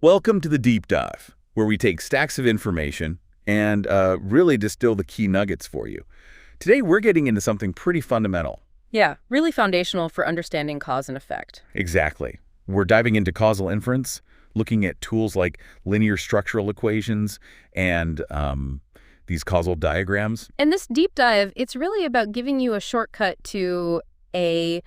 Welcome to the deep dive, where we take stacks of information and really distill the key nuggets for you. Today, we're getting into something pretty fundamental. Yeah, really foundational for understanding cause and effect. Exactly. We're diving into causal inference, looking at tools like linear structural equations and these causal diagrams. And this deep dive, it's really about giving you a shortcut to a,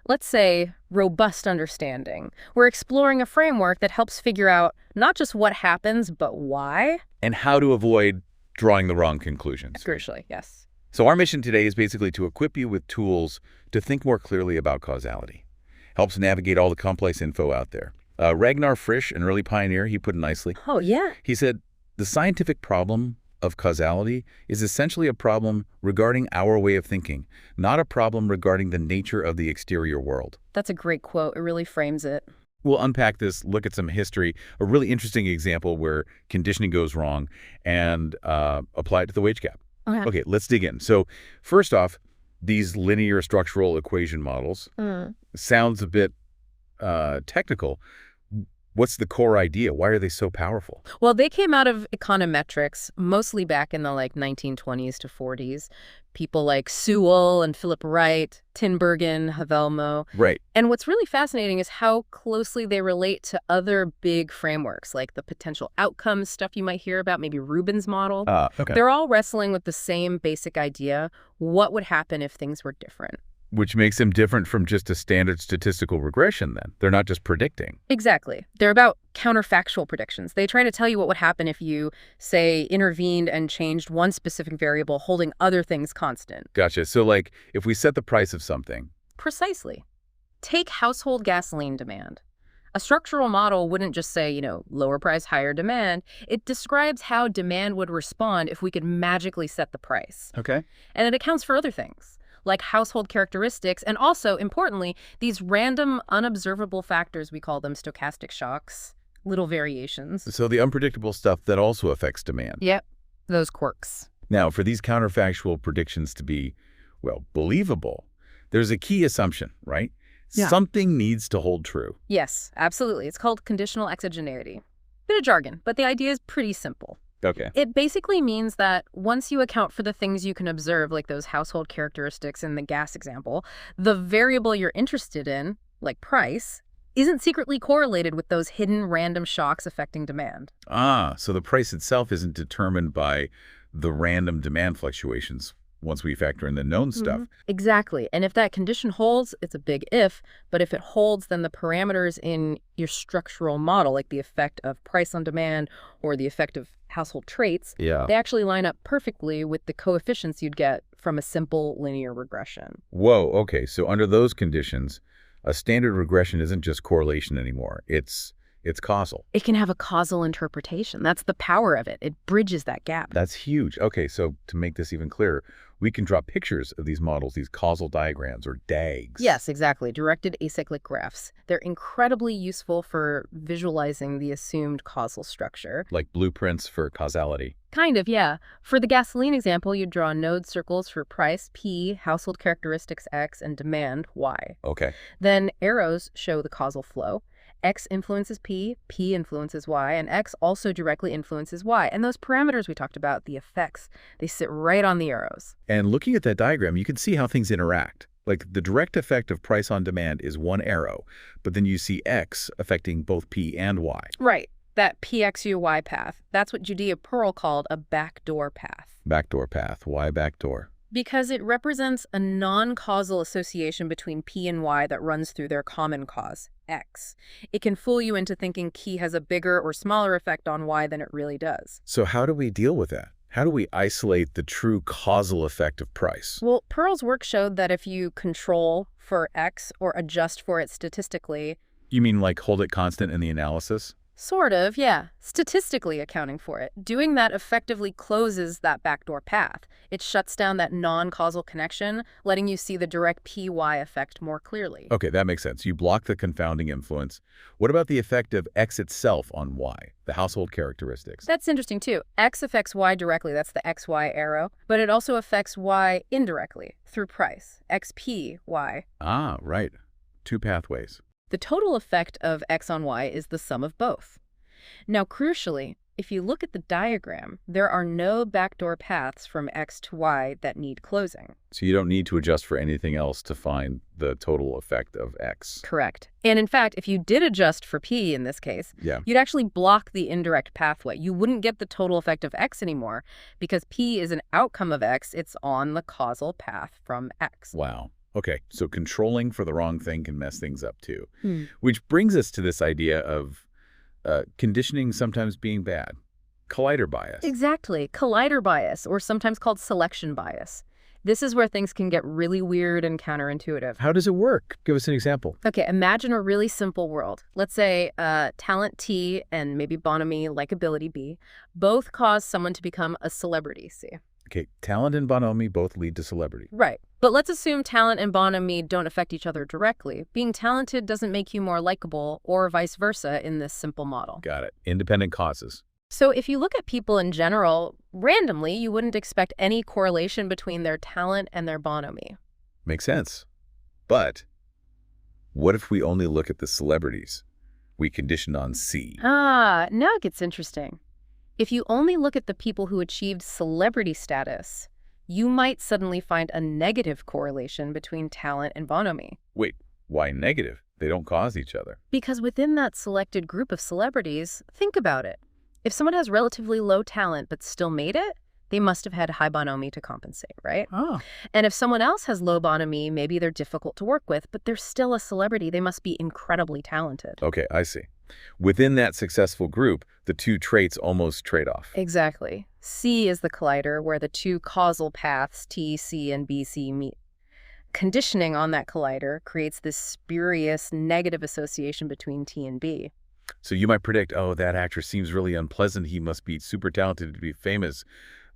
let's say, robust understanding. We're exploring a framework that helps figure out not just what happens, but why. And how to avoid drawing the wrong conclusions. Crucially, yes. So our mission today is basically to equip you with tools to think more clearly about causality. Helps navigate all the complex info out there. Ragnar Frisch, an early pioneer, he put it nicely. Oh, yeah. He said, the scientific problem of causality is essentially a problem regarding our way of thinking, not a problem regarding the nature of the exterior world. That's a great quote. It really frames it. We'll unpack this, look at some history, a really interesting example where conditioning goes wrong, and apply it to the wage gap. Okay, let's dig in. So first off, these linear structural equation models sounds a bit technical. What's the core idea? Why are they so powerful? Well, they came out of econometrics, mostly back in the 1920s to 40s. People like Sewell and Philip Wright, Tinbergen, Havelmo. Right. And what's really fascinating is how closely they relate to other big frameworks, like the potential outcomes stuff you might hear about, maybe Rubin's model. Okay. They're all wrestling with the same basic idea: what would happen if things were different? Which makes them different from just a standard statistical regression then. They're not just predicting. Exactly. They're about counterfactual predictions. They try to tell you what would happen if you, say, intervened and changed one specific variable, holding other things constant. Gotcha. So like if we set the price of something. Precisely. Take household gasoline demand. A structural model wouldn't just say, lower price, higher demand. It describes how demand would respond if we could magically set the price. Okay. And it accounts for other things, like household characteristics, and also, importantly, these random, unobservable factors, we call them stochastic shocks, little variations. So the unpredictable stuff that also affects demand. Yep, those quirks. Now, for these counterfactual predictions to be, well, believable, there's a key assumption, right? Yeah. Something needs to hold true. Yes, absolutely. It's called conditional exogeneity. Bit of jargon, but the idea is pretty simple. Okay. It basically means that once you account for the things you can observe, like those household characteristics in the gas example, the variable you're interested in, like price, isn't secretly correlated with those hidden random shocks affecting demand. So the price itself isn't determined by the random demand fluctuations once we factor in the known stuff. Exactly. And if that condition holds, it's a big if, but if it holds, then the parameters in your structural model, like the effect of price on demand or the effect of household traits, they actually line up perfectly with the coefficients you'd get from a simple linear regression. Whoa, okay. So under those conditions, a standard regression isn't just correlation anymore. It's causal. It can have a causal interpretation. That's the power of it. It bridges that gap. That's huge. Okay, so to make this even clearer, we can draw pictures of these models, these causal diagrams, or DAGs. Yes, exactly. Directed Acyclic Graphs. They're incredibly useful for visualizing the assumed causal structure. Like blueprints for causality. Kind of, yeah. For the gasoline example, you'd draw node circles for price, P, household characteristics, X, and demand, Y. Okay. Then arrows show the causal flow. X influences P, P influences Y, and X also directly influences Y. And those parameters we talked about, the effects, they sit right on the arrows. And looking at that diagram, you can see how things interact. Like the direct effect of price on demand is one arrow, but then you see X affecting both P and Y. Right. That PXUY path. That's what Judea Pearl called a backdoor path. Backdoor path. Why backdoor? Because it represents a non-causal association between P and Y that runs through their common cause, X. It can fool you into thinking P has a bigger or smaller effect on Y than it really does. So how do we deal with that? How do we isolate the true causal effect of price? Well, Pearl's work showed that if you control for X or adjust for it statistically... You mean like hold it constant in the analysis? Sort of, yeah. Statistically accounting for it. Doing that effectively closes that backdoor path. It shuts down that non-causal connection, letting you see the direct PY effect more clearly. Okay, that makes sense. You block the confounding influence. What about the effect of X itself on Y, the household characteristics? That's interesting too. X affects Y directly, that's the XY arrow, but it also affects Y indirectly through price, XPY. Ah, right. Two pathways. The total effect of X on Y is the sum of both. Now, crucially, if you look at the diagram, there are no backdoor paths from X to Y that need closing. So you don't need to adjust for anything else to find the total effect of X. Correct. And in fact, if you did adjust for P in this case, you'd actually block the indirect pathway. You wouldn't get the total effect of X anymore because P is an outcome of X. It's on the causal path from X. Wow. Okay, so controlling for the wrong thing can mess things up too. Which brings us to this idea of conditioning sometimes being bad. Collider bias. Exactly. Collider bias, or sometimes called selection bias. This is where things can get really weird and counterintuitive. How does it work? Give us an example. Okay, imagine a really simple world. Let's say talent T and maybe bonhomie, likability B, both cause someone to become a celebrity C. Okay, talent and bonhomie both lead to celebrity. Right. But let's assume talent and bonhomie don't affect each other directly. Being talented doesn't make you more likable or vice versa in this simple model. Got it. Independent causes. So if you look at people in general, randomly, you wouldn't expect any correlation between their talent and their bonhomie. Makes sense. But what if we only look at the celebrities? We condition on C. Now it gets interesting. If you only look at the people who achieved celebrity status, you might suddenly find a negative correlation between talent and bonhomie. Wait, why negative? They don't cause each other. Because within that selected group of celebrities, think about it. If someone has relatively low talent but still made it, they must have had high bonhomie to compensate, right? Oh. And if someone else has low bonhomie, maybe they're difficult to work with, but they're still a celebrity. They must be incredibly talented. Okay, I see. Within that successful group, the two traits almost trade off. Exactly. C is the collider where the two causal paths, T, C, and BC meet. Conditioning on that collider creates this spurious negative association between T and B. So you might predict, oh, that actor seems really unpleasant. He must be super talented to be famous.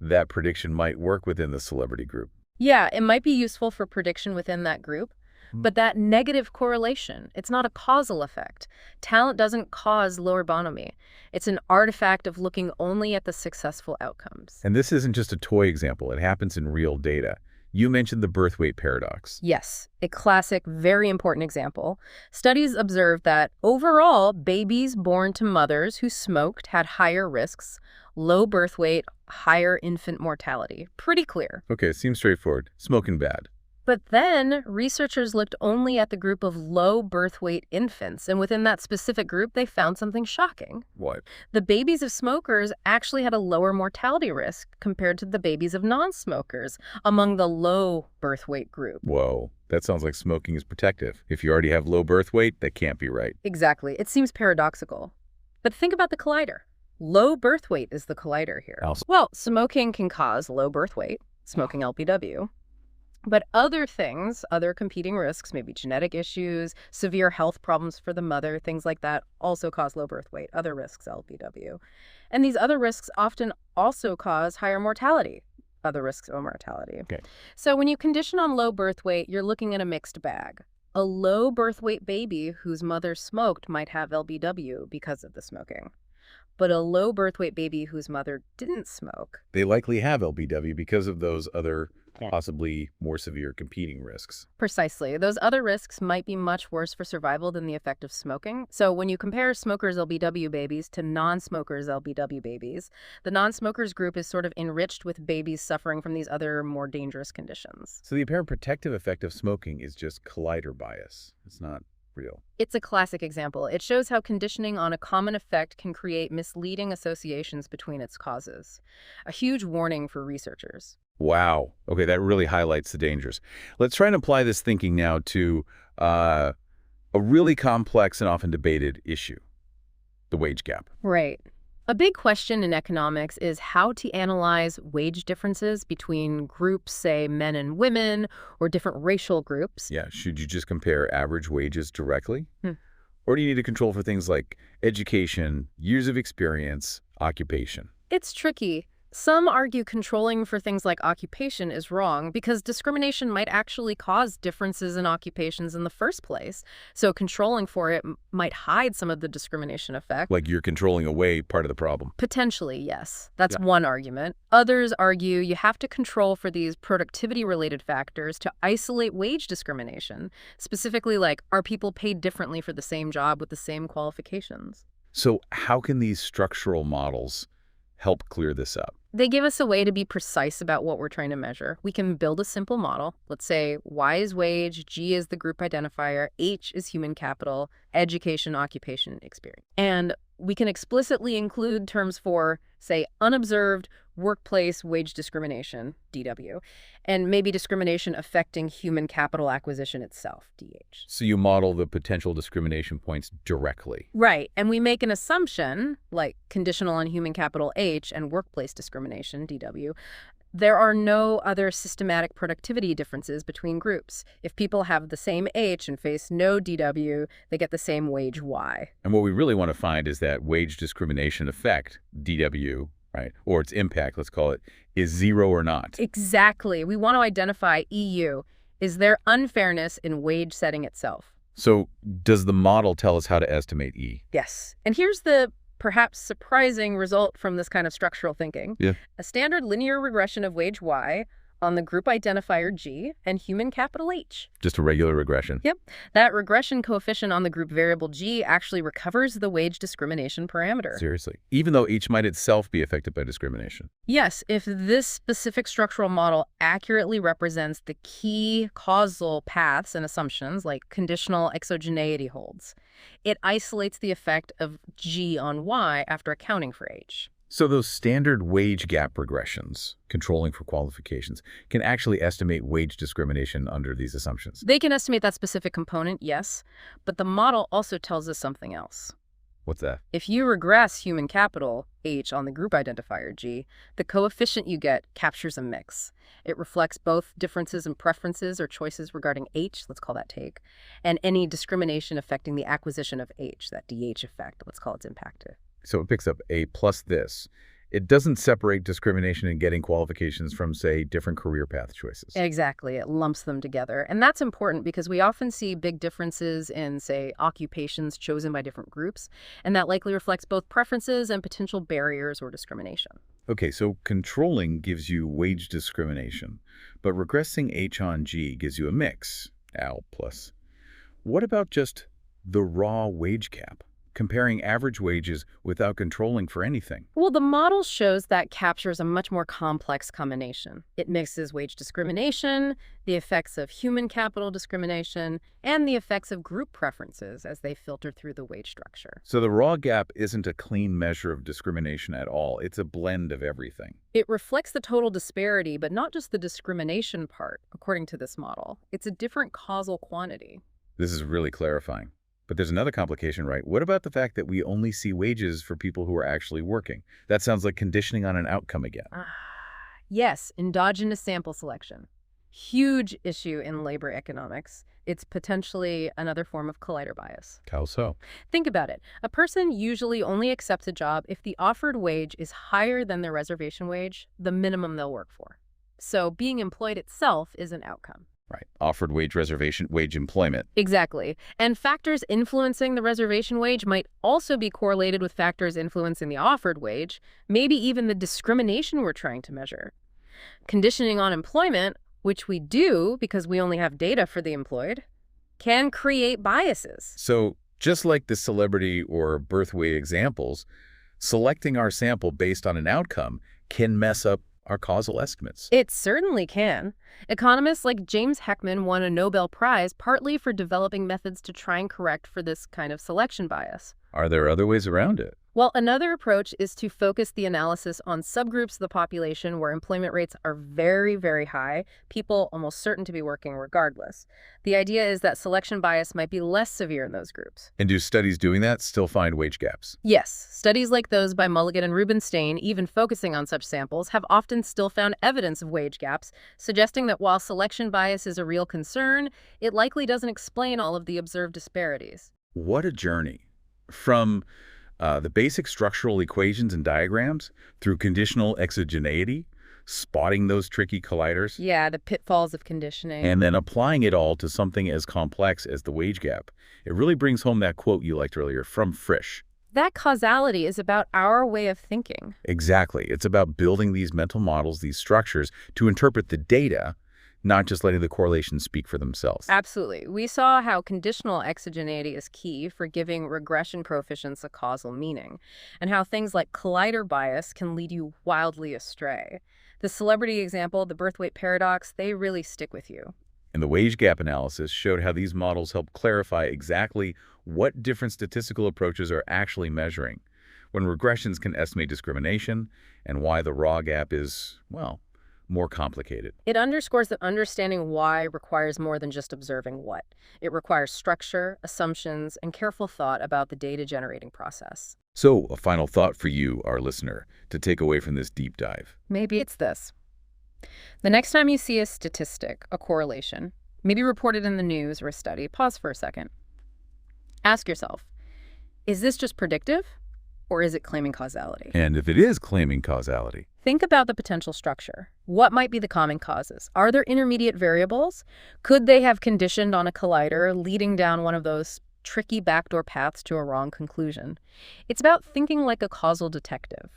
That prediction might work within the celebrity group. Yeah, it might be useful for prediction within that group. But that negative correlation, it's not a causal effect. Talent doesn't cause lower bonhomie. It's an artifact of looking only at the successful outcomes. And this isn't just a toy example. It happens in real data. You mentioned the birth weight paradox. Yes, a classic, very important example. Studies observed that overall, babies born to mothers who smoked had higher risks, low birth weight, higher infant mortality. Pretty clear. Okay, seems straightforward. Smoking bad. But then researchers looked only at the group of low birth weight infants, and within that specific group, they found something shocking. What? The babies of smokers actually had a lower mortality risk compared to the babies of non-smokers among the low birth weight group. Whoa, that sounds like smoking is protective. If you already have low birth weight, that can't be right. Exactly. It seems paradoxical. But think about the collider. Low birth weight is the collider here. Well, smoking can cause low birth weight, smoking LBW. But other things, other competing risks, maybe genetic issues, severe health problems for the mother, things like that, also cause low birth weight, other risks, LBW. And these other risks often also cause higher mortality, other risks of mortality. Okay. So when you condition on low birth weight, you're looking at a mixed bag. A low birth weight baby whose mother smoked might have LBW because of the smoking. But a low birth weight baby whose mother didn't smoke, they likely have LBW because of those other possibly more severe competing risks. Precisely. Those other risks might be much worse for survival than the effect of smoking. So when you compare smokers' LBW babies to non-smokers' LBW babies, the non-smokers group is sort of enriched with babies suffering from these other more dangerous conditions. So the apparent protective effect of smoking is just collider bias. It's not real. It's a classic example. It shows how conditioning on a common effect can create misleading associations between its causes. A huge warning for researchers. Wow. Okay, that really highlights the dangers. Let's try and apply this thinking now to a really complex and often debated issue, the wage gap. Right. A big question in economics is how to analyze wage differences between groups, say men and women, or different racial groups. Yeah, should you just compare average wages directly? Or do you need to control for things like education, years of experience, occupation? It's tricky. Some argue controlling for things like occupation is wrong because discrimination might actually cause differences in occupations in the first place. So controlling for it might hide some of the discrimination effect. Like you're controlling away part of the problem. Potentially, yes. That's one argument. Others argue you have to control for these productivity-related factors to isolate wage discrimination. Specifically, like, are people paid differently for the same job with the same qualifications? So how can these structural models help clear this up? They give us a way to be precise about what we're trying to measure. We can build a simple model. Let's say Y is wage, G is the group identifier, H is human capital, education, occupation, experience. And we can explicitly include terms for, say, unobserved workplace wage discrimination, DW, and maybe discrimination affecting human capital acquisition itself, DH. So you model the potential discrimination points directly. Right. And we make an assumption, like conditional on human capital H and workplace discrimination, DW. There are no other systematic productivity differences between groups. If people have the same H and face no DW, they get the same wage Y. And what we really want to find is that wage discrimination effect, DW, right, or its impact, let's call it, is 0 or not. Exactly. We want to identify EU. Is there unfairness in wage setting itself? So does the model tell us how to estimate E? Yes. And here's the perhaps surprising result from this kind of structural thinking. Yeah. A standard linear regression of wage Y on the group identifier G and human capital H. Just a regular regression. Yep. That regression coefficient on the group variable G actually recovers the wage discrimination parameter. Seriously. Even though H might itself be affected by discrimination. Yes, if this specific structural model accurately represents the key causal paths and assumptions, like conditional exogeneity holds, it isolates the effect of G on Y after accounting for H. So those standard wage gap regressions, controlling for qualifications, can actually estimate wage discrimination under these assumptions. They can estimate that specific component, yes, but the model also tells us something else. What's that? If you regress human capital, H, on the group identifier, G, the coefficient you get captures a mix. It reflects both differences in preferences or choices regarding H, let's call that take, and any discrimination affecting the acquisition of H, that DH effect, let's call its impact. So it picks up A plus this. It doesn't separate discrimination in getting qualifications from, say, different career path choices. Exactly. It lumps them together. And that's important because we often see big differences in, say, occupations chosen by different groups, and that likely reflects both preferences and potential barriers or discrimination. Okay, so controlling gives you wage discrimination, but regressing H on G gives you a mix, Al plus. What about just the raw wage gap? Comparing average wages without controlling for anything? Well, the model shows that captures a much more complex combination. It mixes wage discrimination, the effects of human capital discrimination, and the effects of group preferences as they filter through the wage structure. So the raw gap isn't a clean measure of discrimination at all. It's a blend of everything. It reflects the total disparity, but not just the discrimination part, according to this model. It's a different causal quantity. This is really clarifying. But there's another complication, right? What about the fact that we only see wages for people who are actually working? That sounds like conditioning on an outcome again. Yes, endogenous sample selection. Huge issue in labor economics. It's potentially another form of collider bias. How so? Think about it. A person usually only accepts a job if the offered wage is higher than their reservation wage, the minimum they'll work for. So being employed itself is an outcome. Right. Offered wage reservation, wage employment. Exactly. And factors influencing the reservation wage might also be correlated with factors influencing the offered wage, maybe even the discrimination we're trying to measure. Conditioning on employment, which we do because we only have data for the employed, can create biases. So just like the celebrity or birth weight examples, selecting our sample based on an outcome can mess up our causal estimates. It certainly can. Economists like James Heckman won a Nobel Prize partly for developing methods to try and correct for this kind of selection bias. Are there other ways around it? Well, another approach is to focus the analysis on subgroups of the population where employment rates are very, very high, people almost certain to be working regardless. The idea is that selection bias might be less severe in those groups. And do studies doing that still find wage gaps? Yes. Studies like those by Mulligan and Rubenstein, even focusing on such samples, have often still found evidence of wage gaps, suggesting that while selection bias is a real concern, it likely doesn't explain all of the observed disparities. What a journey. From the basic structural equations and diagrams through conditional exogeneity, spotting those tricky colliders. Yeah, the pitfalls of conditioning. And then applying it all to something as complex as the wage gap. It really brings home that quote you liked earlier from Frisch. That causality is about our way of thinking. Exactly. It's about building these mental models, these structures, to interpret the data, not just letting the correlations speak for themselves. Absolutely. We saw how conditional exogeneity is key for giving regression coefficients a causal meaning, and how things like collider bias can lead you wildly astray. The celebrity example, the birth weight paradox, they really stick with you. And the wage gap analysis showed how these models help clarify exactly what different statistical approaches are actually measuring, when regressions can estimate discrimination, and why the raw gap is, well, more complicated. It underscores that understanding why requires more than just observing what. It requires structure, assumptions, and careful thought about the data-generating process. So, a final thought for you, our listener, to take away from this deep dive. Maybe it's this. The next time you see a statistic, a correlation, maybe reported in the news or a study, pause for a second. Ask yourself, is this just predictive, or is it claiming causality? And if it is claiming causality, think about the potential structure. What might be the common causes? Are there intermediate variables? Could they have conditioned on a collider, leading down one of those tricky backdoor paths to a wrong conclusion? It's about thinking like a causal detective,